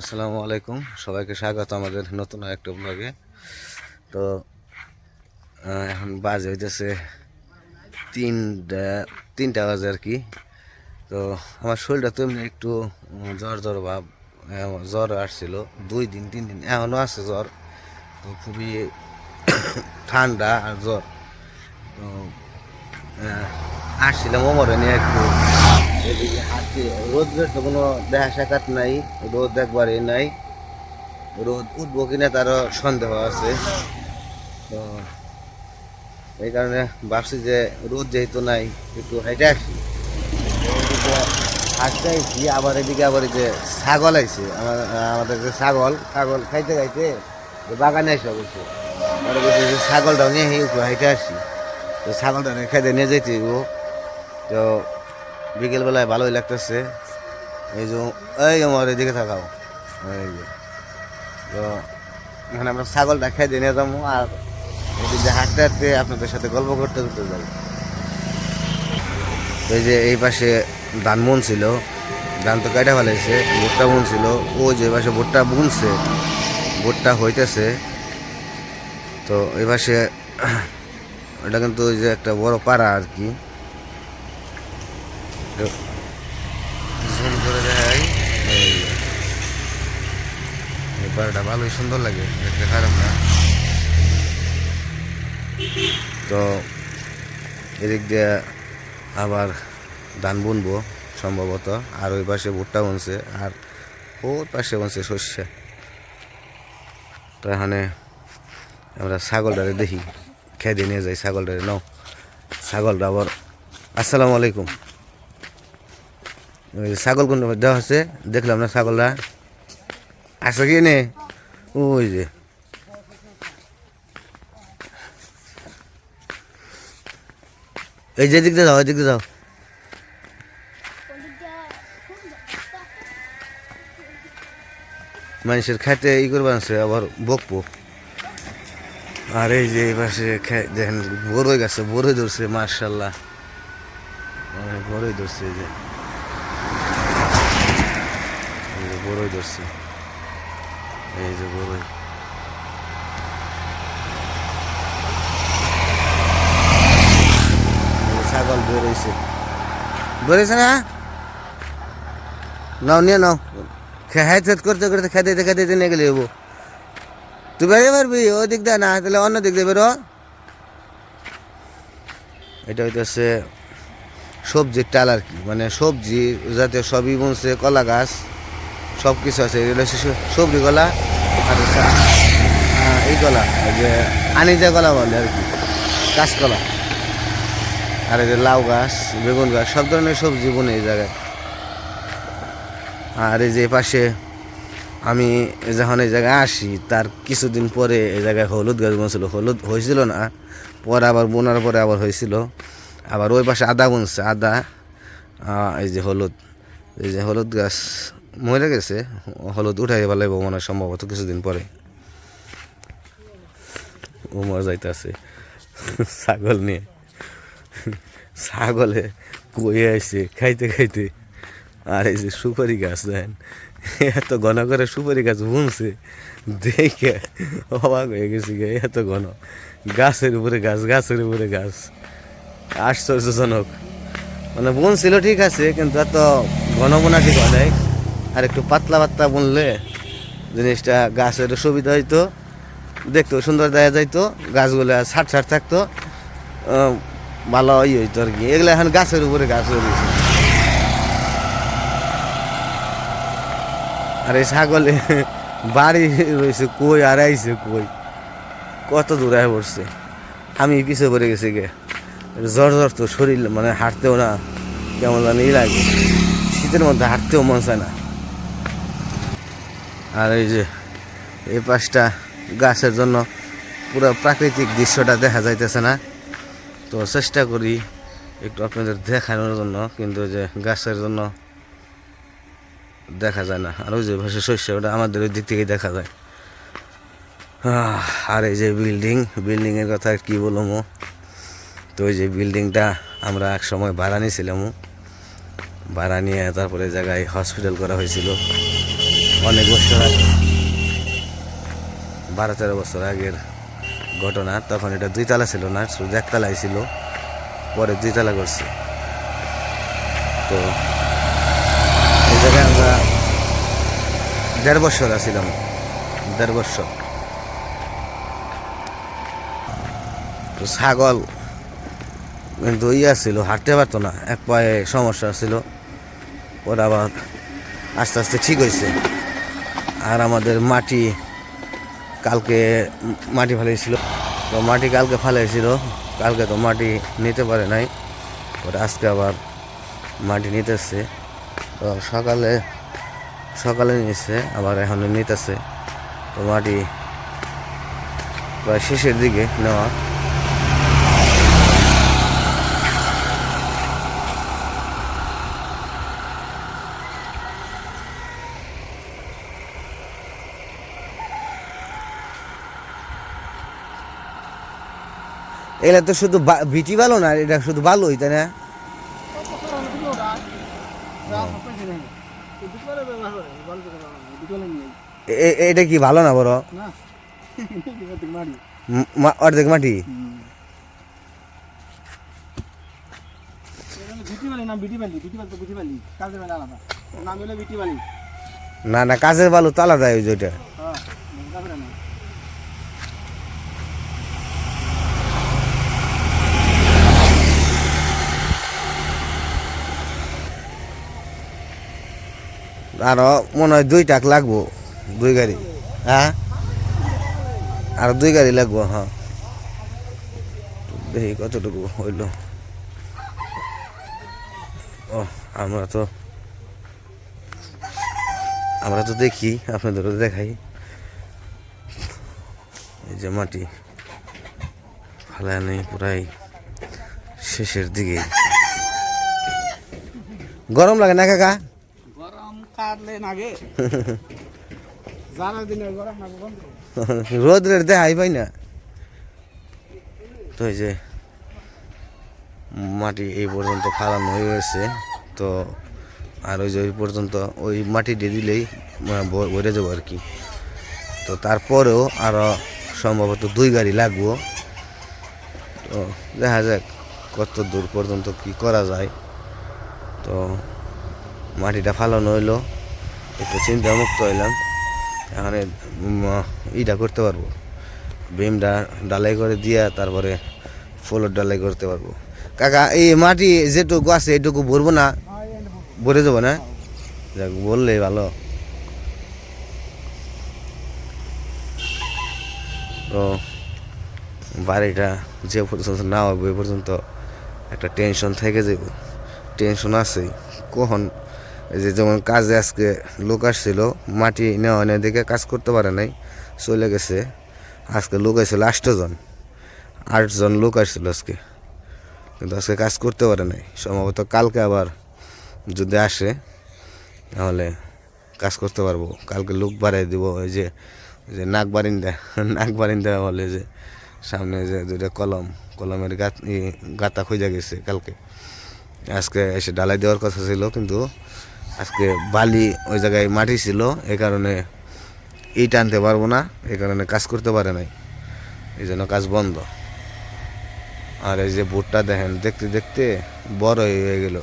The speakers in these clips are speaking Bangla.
আসসালামু আলাইকুম, সবাইকে স্বাগত আমাদের নতুন একটা ব্লগে। তো এখন বাজে হইতেছে তিনটা তিনটা বাজে আর কি। তো আমার শরীরটা তো এমনি একটু জ্বর জ্বর ভাব, জ্বর আসছিল 2 দিন 3 দিন, এখনও আছে জ্বর। তো খুবই ঠান্ডা আর জ্বর। তো আসছিলাম ওমরে নিয়ে একটু এদিকে হাঁটছি। রোদ্রের তো কোনো দেখা সাক্ষাৎ নাই, রোদ একবারই নাই। রোদ উঠবো কিনা তারও সন্দেহ আছে। তো এই কারণে ভাবছি যে রোদ যেহেতু নাই একটু হেঁটে আসি। এদিকে হাঁটতে আইছি, আবার এদিকে আবার এই যে ছাগল আইছে আমাদের যে ছাগল ছাগল খাইতে খাইতে বাগানে এসে বলছে। পরে বলছে যে ছাগলটাও নিয়ে একটু হেঁটে আসি। তো ছাগলটা খাইতে নিয়ে যাইতে ও। তো বিকেলবেলায় ভালোই লাগতেছে। এই যে এই আমার এদিকে থাকাও, এই যে তো এখানে আমরা ছাগলটা খাইতে নিয়ে যাবো, আর এদিকে হাঁটতে হাঁটতে আপনাদের সাথে গল্প করতে করতে যাবো। এই যে এই পাশে ধান মন ছিল, ধান তো কেটে ফেলাইছে, ভুট্টা বুন ছিল। ওই যে পাশে ভুট্টা বুনছে, ভুট্টা হইতেছে। তো এই পাশে ওটা কিন্তু ওই যে একটা বড় পাড়া আর কি। জুম করে দেখাই, এই পাড়াটা ভালোই সুন্দর লাগে, দেখতে খারাপ না। তো এদিক দিয়ে আবার ধান বুনবো সম্ভবত, আর ওই পাশে ভুট্টা বুনছে, আর ওর পাশে বুনছে সর্ষে। তো এখানে আমরা ছাগলটারে দেখি, খেয়ে নিয়ে যাই ছাগলটারে। নাও ছাগলটা আবার। আসসালামু আলাইকুম। ওই ছাগল কোন দেওয়া হচ্ছে, দেখলাম না ছাগলটা আসে কি নে। ওই যে এই যে দিক দিয়ে যাও, ওই দিক দিয়ে যাও। মানুষের খাইতে ই করবে আছে, আবার বকবো। আর এই যে এই পাশে দেখেন বড়ই গাছে বড়ই ধরছে, মার্শাল্লাহ বড়ই ধরছে। এই যে বড়ই ধরছে, এই যে বড়ই। ছাগল বেরোইছে, বেরোইছে না, নাও নিয়ে নাও। হ্যাঁ করতে করতে খেতে খেতে নিয়ে গেলে হবো। তুই বেরিয়ে পারবি ওই দিক দিয়ে না, তাহলে অন্য দিক দিয়ে বেরো। এটা হইতেছে সবজির টাল আর কি, মানে সবজি জাতীয় সবই বুনছে, কলা গাছ সব কিছু আছে। এগুলো সবজি কলা, আর এই কলা ওই যে আনিজা কলা বলে আর কি, কাঁচকলা। আর এই যে লাউ গাছ, বেগুন গাছ, সব ধরনের সবজি বুনে এই জায়গায়। আর এই যে পাশে আমি যখন এই জায়গায় আসি তার কিছুদিন পরে এই জায়গায় হলুদ গাছ বুনছিল, হলুদ হয়েছিল না, পরে আবার বোনার পরে আবার হয়েছিল। আবার ওই পাশে আদা বুনছে, আদা। এই যে হলুদ, এই যে হলুদ গাছ মরে গেছে, হলুদ উঠাই ফেলাইব মনে হয় সম্ভবত কিছুদিন পরে। উমর যাইতেছে ছাগল নিয়ে, ছাগলে কয়ে আসছে খাইতে খাইতে। আর এই যে সুপারি গাছ দেখেন, এত ঘন করে সুপারি গাছ বুনছে, দেখে অবাক হয়ে গেছি গে। এত ঘন গাছের উপরে গাছ, গাছের উপরে গাছ, আশ্চর্যজনক। মানে বুনছিল ঠিক আছে, কিন্তু এত ঘন বোনা ঠিক হয় নাই। আর একটু পাতলা পাতলা বুনলে জিনিসটা গাছের সুবিধা হইতো, দেখতেও সুন্দর দেখা যাইতো, গাছগুলো ছাট ছাট থাকতো, ভালো ই হইতো আর কি। এগুলো এখন গাছের উপরে গাছ হয়ে গেছে। আর এই ছাগলে বাড়ি রয়েছে কই, আর আইছে কই, কত দূরে পড়ছে। আমি পিছিয়ে পড়ে গেছি গে, জ্বর জ্বর তো শরীর, মানে হাঁটতেও না কেমন জানি লাগে, শীতের মধ্যে হাঁটতেও মন চায় না। আর এই যে এই পাশটা গাছের জন্য পুরো প্রাকৃতিক দৃশ্যটা দেখা যাইতেছে না। তো চেষ্টা করি একটু আপনাদের দেখানোর জন্য, কিন্তু যে গাছের জন্য দেখা যায় না। আর ওই যে ভাষা শস্য, ওটা আমাদের ওই দিক থেকেই দেখা যায়। আর এই যে বিল্ডিংয়ের কথা কি বলবো। তো ওই যে বিল্ডিংটা আমরা এক সময় ভাড়া নিয়েছিলাম, ভাড়া নিয়ে তারপরে জায়গায় হসপিটাল করা হয়েছিল। অনেক বছর আগে, 12-13 বছর আগের ঘটনা। তখন এটা 2 তলা ছিল না, শুধু 1 তলাই ছিল, পরে 2 তলা করছে। তো এই জায়গায় আমরা 1.5 বছর আছিলাম, 1.5 বছর। তো ছাগল কিন্তু ছিল, হাঁটতে পারতো না, এক পায়ে সমস্যা ছিল। ওরা আবার আস্তে আস্তে ঠিক হয়েছে। আর আমাদের মাটি কালকে মাটি ফেলেছিল, তো মাটি কালকে ফেলেছিল, কালকে তো মাটি নিতে পারে নাই, ওরা আজকে আবার মাটি নিতেছে। তো সকালে সকালে নিয়েছে, আবার এখন নিতেছে। তো মাটি প্রায় শেষের দিকে নেওয়া। এগুলা তো শুধু ভিটি ভালো না, এটা শুধু ভালোই, তাই না? এটা কি ভালো না বড়? অর্ধেক মাটি। না না, কাজের বালু তো আলাদা ওই যেটা। আরো মনে হয় 2 টাক লাগবো, 2 গাড়ি। হ্যাঁ, আর 2 গাড়ি লাগবো। হ্যাঁ, দেখি কতটুকু হইল। ও, আমরা তো দেখি, আপনাদেরও দেখাই। এই যে মাটি ফালানি প্রায় শেষের দিকে। গরম লাগে না কাকা? গরম কাটলে নাগে জানার দিনে গরম লাগে বন্ধ। রোদ্রের দেখাই পাই না। তো এই যে মাটি এই পর্যন্ত ফালানো হয়ে গেছে। তো আর ওই যে ওই পর্যন্ত ওই মাটি দিয়ে দিলেই ভরে যাবো আর কি। তো তারপরেও আরও সম্ভবত 2 গাড়ি লাগবো। তো দেখা যাক কত দূর পর্যন্ত কি করা যায়। তো মাটিটা ফালানো হইলো, একটু চিন্তামুক্ত হইলাম। এখানে ইটা করতে পারবো, বিমটা ডালাই করে দিয়া তারপরে ফ্লোর ডালাই করতে পারবো। কাকা, এই মাটি যেটুকু আছে এটুকু ভরবো না? ভরে যাবো না? যাক, বললেই ভালো। তো বাড়িটা যে পর্যন্ত না হবে ওই পর্যন্ত একটা টেনশন থেকে যাবে, টেনশন আছে। কখন এই যে যেমন কাজে আজকে লোক আসছিল, মাটি নেওয়া নেই দেখে কাজ করতে পারে নাই, চলে গেছে। আজকে লোক আসছিল 8 জন, 8 জন লোক আসছিল আজকে, কিন্তু আজকে কাজ করতে পারে নাই। সম্ভবত কালকে আবার যদি আসে তাহলে কাজ করতে পারবো। কালকে লোক বাড়াই দিব। ওই যে নাক বারিন্দা বলে, যে সামনে যে 2টা কলমের গাতা খুঁজে গেছে কালকে। আজকে এসে ডালাই দেওয়ার কথা ছিল, কিন্তু আজকে বালি ওই জায়গায় মাটি ছিল, এই কারণে ইট আনতে পারবো না, এই কারণে কাজ করতে পারে নাই, এই জন্য কাজ বন্ধ। আর এই যে ভুট্টা দেখেন, দেখতে দেখতে বড় হয়ে গেল,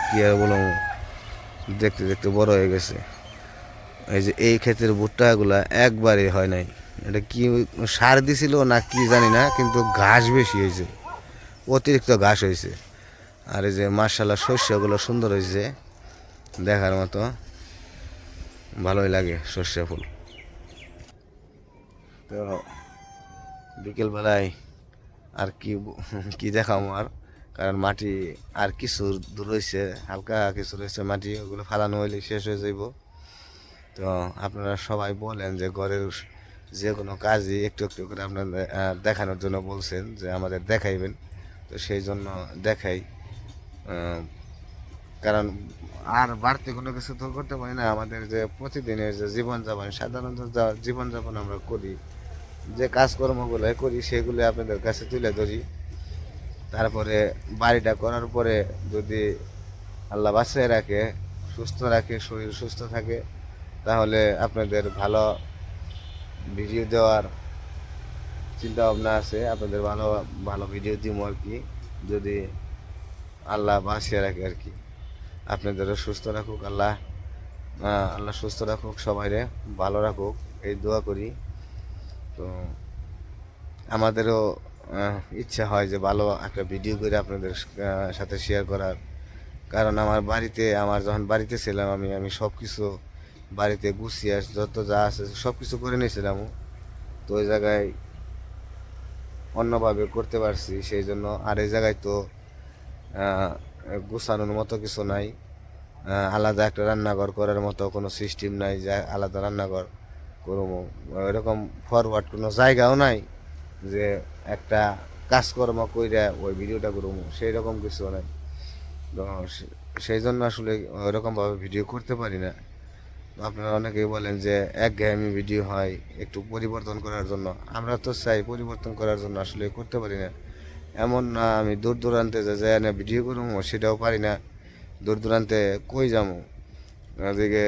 কি আর বলবো, দেখতে দেখতে বড় হয়ে গেছে। এই যে এই ক্ষেতের ভুট্টাগুলা একবারে হয় নাই, এটা কি সার দিছিল না কি জানি না, কিন্তু ঘাস বেশি হয়েছে, অতিরিক্ত ঘাস হয়েছে। আর এই যে মাশাআল্লাহ শস্যগুলো সুন্দর হয়েছে, দেখার মতো, ভালোই লাগে সর্ষে ফুল। তো বিকেলবেলায় আর কি দেখাবো আর, কারণ মাটি আর কিছু দূর রয়েছে, হালকা কিছু রয়েছে মাটি, ওগুলো ফালানো হইলে শেষ হয়ে যাইব। তো আপনারা সবাই বলেন যে ঘরের যে কোনো কাজই একটু একটু করে আপনাদের দেখানোর জন্য বলছেন, যে আমাদের দেখাইবেন। তো সেই জন্য দেখাই, কারণ আর বাড়তি কোনো কিছু তো করতে পারি না। আমাদের যে প্রতিদিনের যে জীবনযাপন, সাধারণত জীবনযাপন আমরা করি, যে কাজকর্মগুলো করি, সেগুলো আপনাদের কাছে তুলে ধরি। তারপরে বাড়িটা করার পরে যদি আল্লাহ বাঁচিয়ে রাখে, সুস্থ রাখে, শরীর সুস্থ থাকে, তাহলে আপনাদের ভালো ভিডিও দেওয়ার চিন্তা ভাবনা আছে, আপনাদের ভালো ভালো ভিডিও দিব আর কি, যদি আল্লাহ বাঁচিয়ে রাখে আর কি। আপনাদেরও সুস্থ রাখুক আল্লাহ, আল্লাহ সুস্থ রাখুক, সবাইরে ভালো রাখুক, এই দোয়া করি। তো আমাদেরও ইচ্ছা হয় যে ভালো একটা ভিডিও করে আপনাদের সাথে শেয়ার করার, কারণ আমার বাড়িতে, আমার যখন বাড়িতে ছিলাম আমি সব কিছু বাড়িতে গুছিয়ে যত যা আছে সব কিছু করে নিয়েছিলাম, তো ওই জায়গায় অন্যভাবে করতে পারছি সেই জন্য। আর এই জায়গায় তো আহ, গুছানোর মতো কিছু নাই, আলাদা একটা রান্নাঘর করার মতো কোনো সিস্টেম নাই যে আলাদা রান্নাঘর করবো, এরকম ফরওয়ার্ড কোনো জায়গাও নাই যে একটা কাজকর্ম কইরা ওই ভিডিওটা করবো, সেই রকম কিছু নাই। তো সেই জন্য আসলে ওইরকমভাবে ভিডিও করতে পারি না। তো আপনারা অনেকেই বলেন যে একঘেয়েমি ভিডিও হয়, একটু পরিবর্তন করার জন্য। আমরা তো চাই পরিবর্তন করার জন্য, আসলে করতে পারি না। এমন না আমি দূর দূরান্তে যে যাই না ভিডিও করবো সেটাও পারি না। দূর দূরান্তে কই যাবো, ওদিকে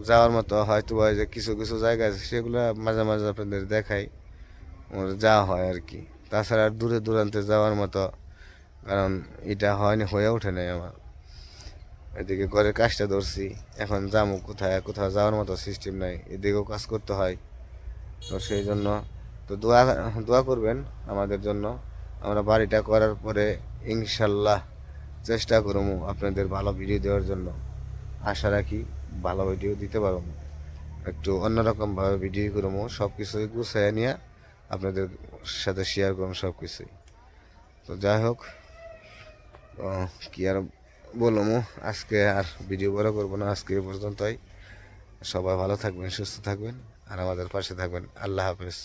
যাওয়ার মতো হয়তো হয় যে কিছু কিছু জায়গা আছে সেগুলো মাঝে মাঝে আপনাদের দেখাই, ওর যাওয়া হয় আর কি। তাছাড়া আর দূরে দূরান্তে যাওয়ার মতো, কারণ এটা হয়নি, হয়ে ওঠে নাই আমার। এদিকে ঘরের কাজটা ধরছি, এখন যাবো কোথায়, কোথাও যাওয়ার মতো সিস্টেম নাই, এদিকেও কাজ করতে হয়। তো সেই জন্য তো দোয়া দোয়া করবেন আমাদের জন্য। আমরা বাড়িটা করার পরে ইনশাল্লাহ চেষ্টা করবো আপনাদের ভালো ভিডিও দেওয়ার জন্য। আশা রাখি ভালো ভিডিও দিতে পারবো, একটু অন্যরকমভাবে ভিডিও করবো, সব কিছুই গুছিয়ে নিয়ে আপনাদের সাথে শেয়ার করবো সব কিছুই। তো যাই হোক, কি আর বলবো, আজকে আর ভিডিও বড় করবো না, আজকে এই পর্যন্তই। সবাই ভালো থাকবেন, সুস্থ থাকবেন, আর আমাদের পাশে থাকবেন। আল্লাহ হাফেজ।